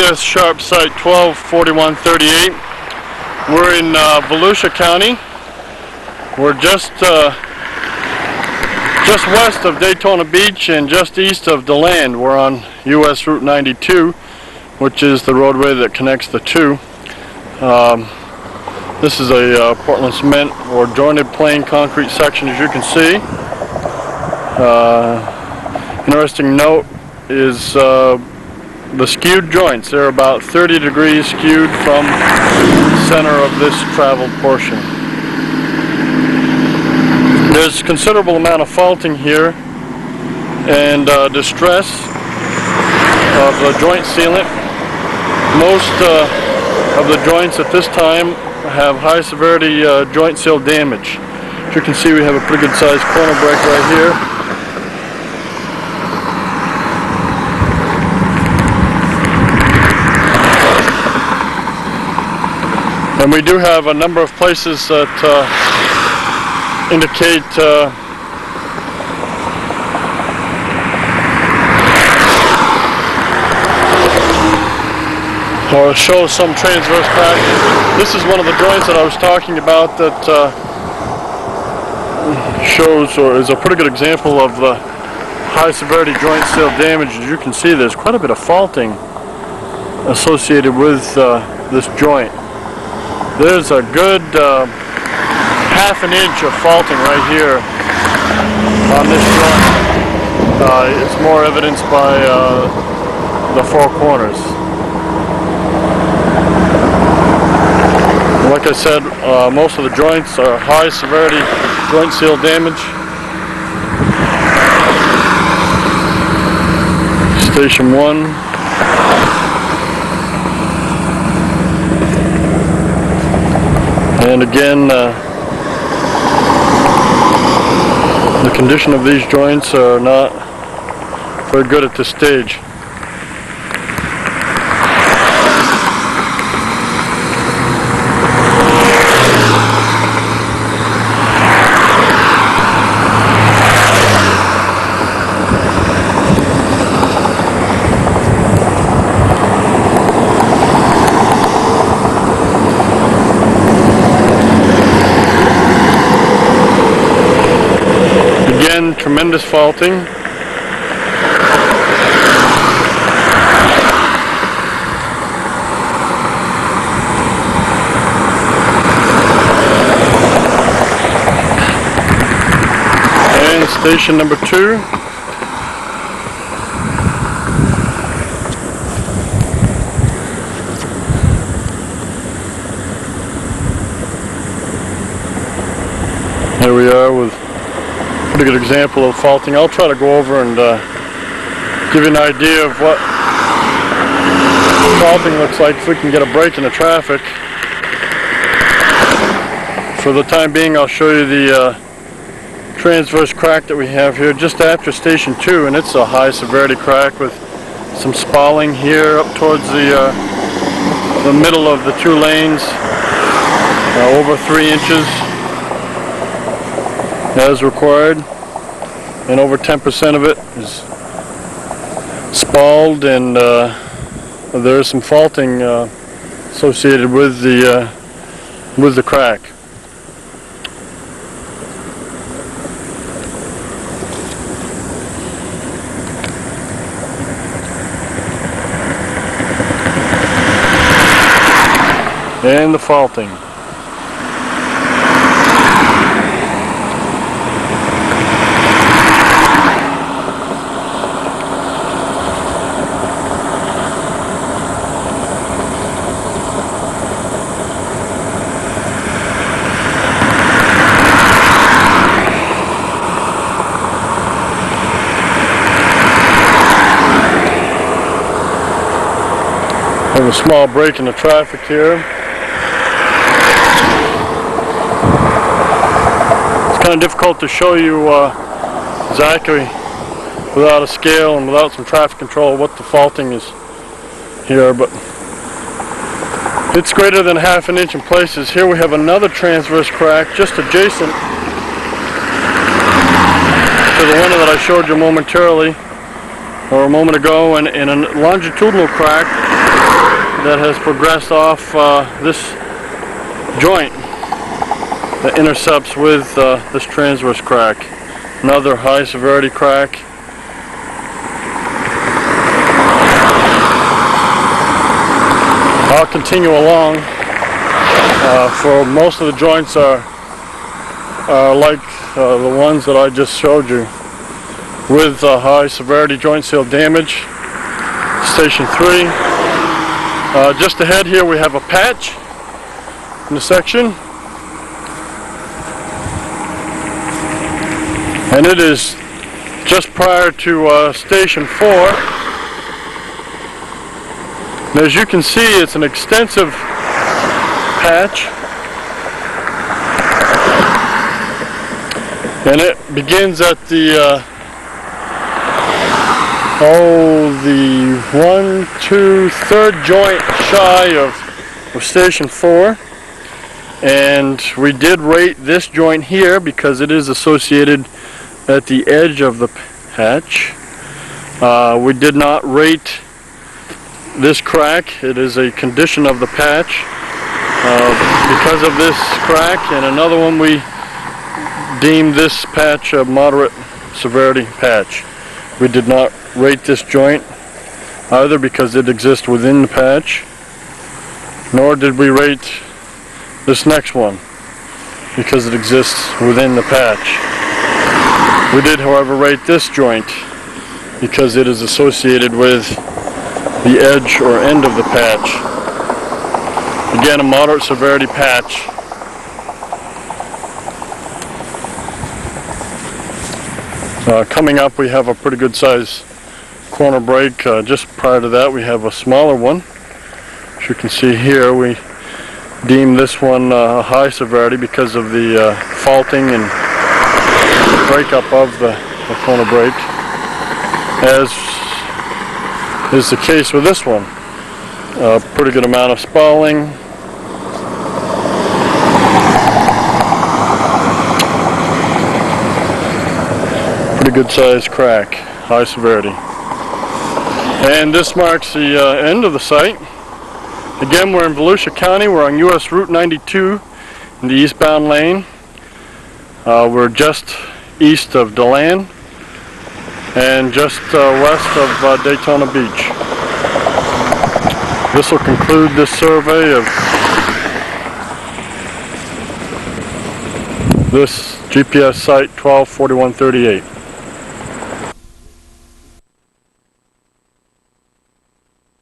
25th, sharp site 124138. We're in Volusia County. We're just west of Daytona Beach and just east of DeLand. We're on US Route 92, which is the roadway that connects the two. This is a Portland cement or jointed plain concrete section, as you can see. Interesting note is the skewed joints. They're about 30 degrees skewed from the center of this traveled portion. There's considerable amount of faulting here and distress of the joint sealant. Most of the joints at this time have high severity joint seal damage. As you can see, we have a pretty good sized corner break right here. And we do have a number of places that indicate or show some transverse crack. This is one of the joints that I was talking about that shows or is a pretty good example of the high severity joint seal damage. As you can see, there's quite a bit of faulting associated with this joint. There's a good half an inch of faulting right here on this joint. It's more evidenced by the four corners. Like I said, most of the joints are high severity joint seal damage. Station 1. And again, the condition of these joints are not very good at this stage. Tremendous faulting. And station number 2. Here we are with pretty good example of faulting. I'll try to go over and give you an idea of what faulting looks like if we can get a break in the traffic. For the time being, I'll show you the transverse crack that we have here just after station 2, and it's a high severity crack with some spalling here up towards the middle of the two lanes, over 3 inches. As required, and over 10% of it is spalled, and there is some faulting associated with the crack. And the faulting. Have a small break in the traffic here. It's kind of difficult to show you exactly without a scale and without some traffic control what the faulting is here, but it's greater than ½ inch in places. Here we have another transverse crack just adjacent to the one that I showed you momentarily or a moment ago, and a longitudinal crack that has progressed off this joint that intercepts with this transverse crack. Another high severity crack. I'll continue along. For most of the joints are like the ones that I just showed you, with high severity joint seal damage. Station 3. Just ahead here we have a patch in the section, and it is just prior to Station 4. And as you can see, it's an extensive patch, and it begins at the third joint shy of Station 4. And we did rate this joint here because it is associated at the edge of the patch. We did not rate this crack. It is a condition of the patch. Because of this crack and another one, we deemed this patch a moderate severity patch. We did not rate this joint either because it exists within the patch, nor did we rate this next one because it exists within the patch. We did, however, rate this joint because it is associated with the edge or end of the patch. Again, a moderate severity patch. Coming up, we have a pretty good size corner break. Just prior to that, we have a smaller one. As you can see here, we deem this one a high severity because of the faulting and breakup of the corner break, as is the case with this one. A pretty good amount of spalling. Pretty good sized crack, high severity. And this marks the end of the site. Again, we're in Volusia County. We're on US Route 92 in the eastbound lane. We're just east of DeLand and just west of Daytona Beach. This will conclude this survey of this GPS site 124138.